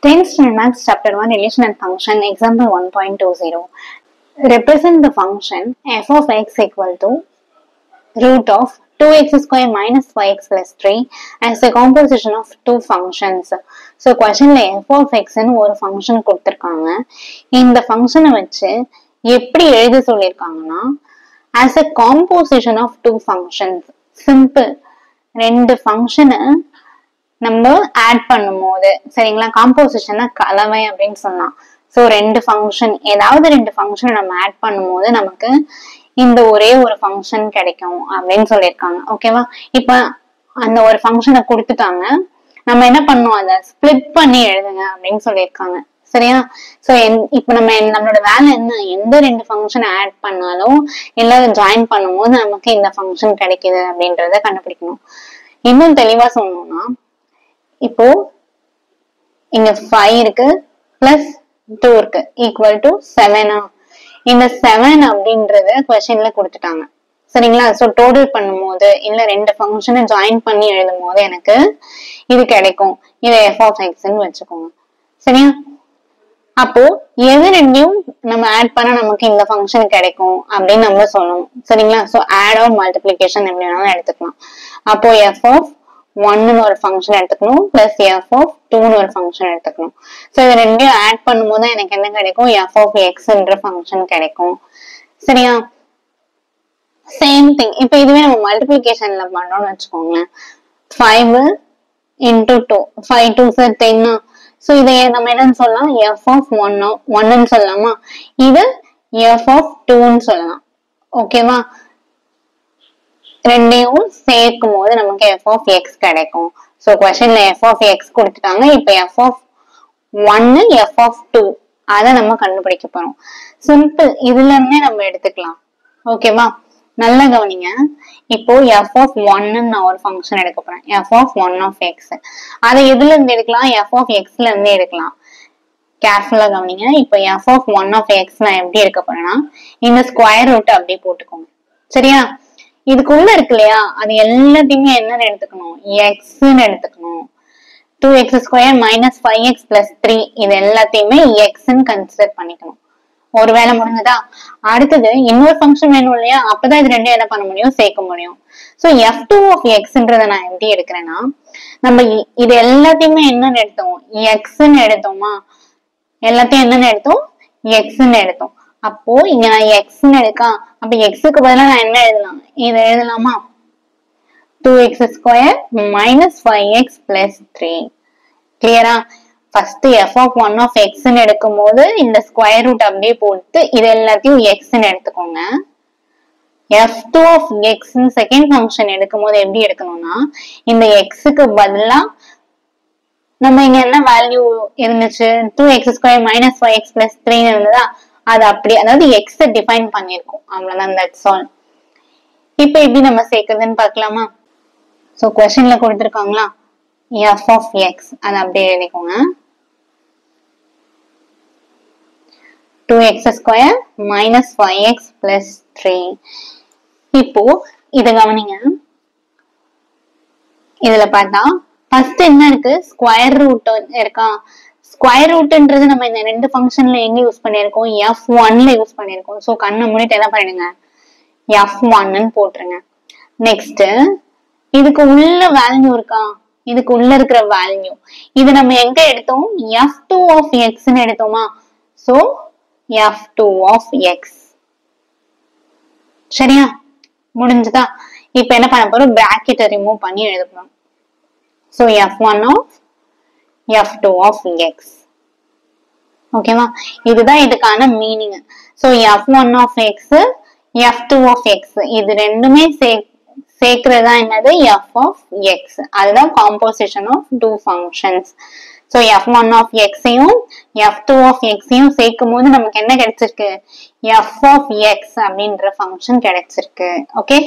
10th standard Maths Chapter 1 Relation and Function Example 1.20 Represent the function f of x equal to root of 2x square minus 5x plus 3 as a composition of two functions. So question f of x ன்னு ஒரு function கொடுத்திருக்காங்க. இந்த function வச்சு எப்படி எழுத சொல்லிருக்காங்கன்னா as a composition of two functions. Simple. ரெண்டு function நம்ம add பண்ணும்போது சரிங்களா, காம்போசிஷன் கலவை அப்படின்னு சொல்லலாம். ஸோ ரெண்டு ஃபங்க்ஷன், ஏதாவது ரெண்டு ஃபங்க்ஷன் நம்ம ஆட் பண்ணும்போது நமக்கு இந்த ஒரே ஒரு ஃபங்க்ஷன் கிடைக்கும் அப்படின்னு சொல்லியிருக்காங்க. ஓகேவா? இப்ப அந்த ஒரு ஃபங்க்ஷனை கொடுத்துட்டாங்க, நம்ம என்ன பண்ணோம், அதை ஸ்பிளிட் பண்ணி எழுதுங்க அப்படின்னு சொல்லியிருக்காங்க. சரியா? ஸோ இப்ப நம்மளோட வேலை என்ன, எந்த ரெண்டு ஃபங்க்ஷன் ஆட் பண்ணாலும் இல்ல ஜாயின் பண்ணும்போது நமக்கு இந்த ஃபங்க்ஷன் கிடைக்குது அப்படின்றத கண்டுபிடிக்கணும். இன்னும் தெளிவா சொல்லணும்னா, இப்போ இங்க 5 இருக்கு பிளஸ் 2 இருக்கு ஈக்குவல் டு 7. இந்த 7 அப்படின்றது கொஸ்டின்ல கொடுத்துட்டாங்க. சரிங்களா? சோ டோட்டல் பண்ணும்போது இல்ல ரெண்டு ஃபங்க்ஷனை ஜாயின் பண்ணி எழுதும் போது எனக்கு இது கிடைக்கும். இதை f of x ன்னு வச்சுக்கோங்க. சரியா? அப்போ எது ரெண்டையும் நம்ம ஆட் பண்ணா நமக்கு இந்த ஃபங்க்ஷன் கிடைக்கும் அப்படின்னு நம்ம சொல்லணும். சரிங்களா? சோ ஆட் ஆர் மல்டிபிளிகேஷன் எப்படி வேணாலும் எடுத்துக்கலாம். அப்போ f of 1 ஒரு ஃபங்க்ஷன் எடுத்துக்கணும் பிளஸ் f of 2 ஒரு ஃபங்க்ஷன் எடுத்துக்கணும். சோ இது ரெண்டையும் ஆட் பண்ணும்போது எனக்கு என்ன கிடைக்கும், f of x என்ற ஃபங்க்ஷன் கிடைக்கும். சரியா? சேம் திங் இப்ப இதுவே நம்ம மல்டிபிளிகேஷன்ல பண்றோம்னு வச்சுக்கோங்களேன். 5 into 2, 5 2s are 10. சோ இதை நம்ம என்னன்னு சொல்லலாம், f of 1 சொல்லலாமா, இது f of 2 சொல்லலாம். ஓகேவா? ரெண்டையும் சேர்க்கும் போது நமக்கு f of x கிடைக்கும். சோ क्वेश्चनல f of x கொடுத்துட்டாங்க. இப்ப f of 1 f of 2 அத நம்ம கண்டுபிடிக்க போறோம். சிம்பிள், இதுல இருந்தே நம்ம எடுத்துக்கலாம். ஓகேவா? நல்லா கவனிங்க. இப்போ f of 1 நான் ஒரு ஃபங்க்ஷன் எடுக்க போறேன், f of 1 of x. அதை எதுல இருந்து எடுக்கலாம், f of x ல இருந்து எடுக்கலாம். கேர்ஃபுல்லா கவனிங்க. இப்போ f of 1 of x நான் எப்படி எடுக்க போறேன்னா, இந்த ஸ்கொயர் ரூட் அப்படியே போட்டுக்கோங்க. சரியா? இதுக்குள்ள இருக்கு இல்லையா, அது எல்லாத்தையுமே என்னன்னு எடுத்துக்கணும், எக்ஸ்ன்னு எடுத்துக்கணும். 2x square minus 5x plus 3 இது எல்லாத்தையுமே எக்ஸ்ன்னு கன்சிடர் பண்ணிக்கணும். ஒரு வேலை முடிஞ்சதா? அடுத்தது இன்னொரு ஃபங்க்ஷன் வேணும் இல்லையா, அப்பதான் இது ரெண்டும் என்ன பண்ண முடியும், சேர்க்க முடியும். சோ f2 of xன்றத நான் எப்படி எடுக்கிறேன்னா, நம்ம இது எல்லாத்தையுமே என்னன்னு எடுத்தோம், எக்ஸ்ன்னு எடுத்தோமா, எல்லாத்தையும் என்னன்னு எடுத்தோம், எக்ஸ்ன்னு எடுத்தோம். அப்போ இங்க நான் எக்ஸ்ன்னு எடுக்கலாம். அப்ப எக்ஸுக்கு பதிலா நான் என்ன எழுதலாம், இதை எழுதலாமா, 2x square minus 5x plus 3. கிளியரா? First f of 1 of x ன்னு எடுக்கும் போது இந்த ஸ்கொயர் ரூட் அப்படியே போட்டு இது எல்லாத்தையும் எக்ஸ்ன்னு எடுத்துக்கோங்க. f2 of x second function எடுக்கும் போது எப்படி எடுக்கணும்னா, இந்த எக்ஸுக்கு பதிலா நம்ம இங்க என்ன வேல்யூ இருந்துச்சு, 2x square minus 5x plus 3 இருந்ததா, அது அப்படி, அதாவது எக்ஸ் டிஃபைன் பண்ணிருக்கோம். அவ்வளவுதான், தட்ஸ் ஆல். இப்ப எப்படி நம்ம சேர்க்கிறதுன்னு பார்க்கலாமா? சோ क्वेश्चनல கொடுத்திருக்காங்களா, f of x அத அப்படியே எழுதிக்கோங்க. 2x square minus 5x plus 3. இப்போ இத கவனிங்க. இதுல பார்த்தா ஃபர்ஸ்ட் என்ன இருக்கு, ஸ்கொயர் ரூட் இருக்கா. ஸ்கொயர் ரூட்ன்றது நம்ம இந்த ரெண்டு ஃபங்க்ஷன்ல எங்க யூஸ் பண்ணிருக்கோம், f1ல யூஸ் பண்ணிருக்கோம். சோ கண்ணை மூடிட்டு என்ன பண்ணிடுங்க, f1ன்னு போட்டுருங்க. நெக்ஸ்ட் இதுக்கு உள்ள வேல்யூ இருக்கா, இதுக்கு உள்ள இருக்கிற வேல்யூ இது நம்ம எங்க எடுத்தோம், f2 of xன்னு எடுத்தோமா. So f2 of x. சரியா? முடிஞ்சதா? இப்ப என்ன பண்ண போறோம், பிராக்கெட்டை ரிமூவ் பண்ணி எழுத போறோம். So f1 of f2 of x. ஓகேவா? இதுதான் இதுக்கான meaning. So f1 of x f2 of x இது ரெண்டுமே சேர்க்கிறதா என்னது, f of x. அதுதான் composition of two functions. So f1 of x-ஐயும் f2 of x-ஐயும் சேர்க்கும் போது நமக்கு என்ன கிடைச்சிருக்கு, f of x அப்படின்ற ஃபங்க்ஷன் கிடைச்சிருக்கு. ஓகே.